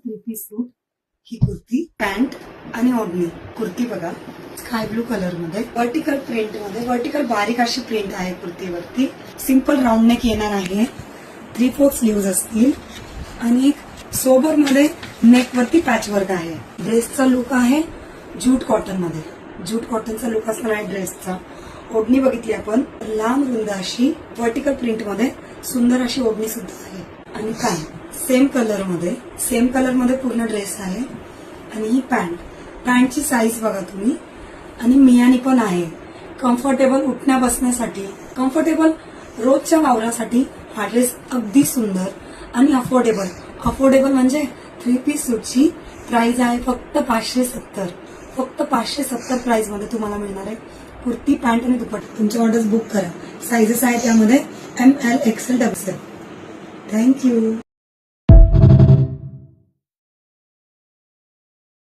Three piece सूट, ही kurti, pant आणि ओढणी. कुर्ती बघा स्काय ब्लू कलर मध्ये, व्हर्टिकल प्रिंट मध्ये, व्हर्टिकल बारीक अशी प्रिंट आहे कुर्तीवरती. सिंपल राऊंड नेक येणार आहे, 3/4 स्लीव्ज असतील आणि एक सोबर मध्ये नेक वरती पॅच वर्क आहे. ड्रेसचा लुक आहे ज्यूट कॉटन मध्ये, ज्यूट कॉटनचा लुक असणार आहे ड्रेसचा. ओढणी बघितली आपण, लांब रुंद अशी व्हर्टिकल प्रिंट मध्ये सुंदर अशी ओढणी सुद्धा आहे. आणि पॅन्ट सेम कलर मध्ये पूर्ण ड्रेस आहे. आणि ही पॅन्टची साईज बघा तुम्ही, आणि मियानी पण आहे. कम्फर्टेबल उठण्या बसण्यासाठी, कम्फर्टेबल रोजच्या वावरासाठी हा ड्रेस अगदी सुंदर आणि अफोर्डेबल म्हणजे 3 पीस सूटची प्राइस आहे फक्त 570. फक्त 570 प्राइस मध्ये तुम्हाला मिळणार आहे कुर्ती, पॅन्ट आणि दुपट्टा. तुमचे ऑर्डर्स बुक करा. साईजेस आहे त्यामध्ये ML, XL, XXL. थँक्यू.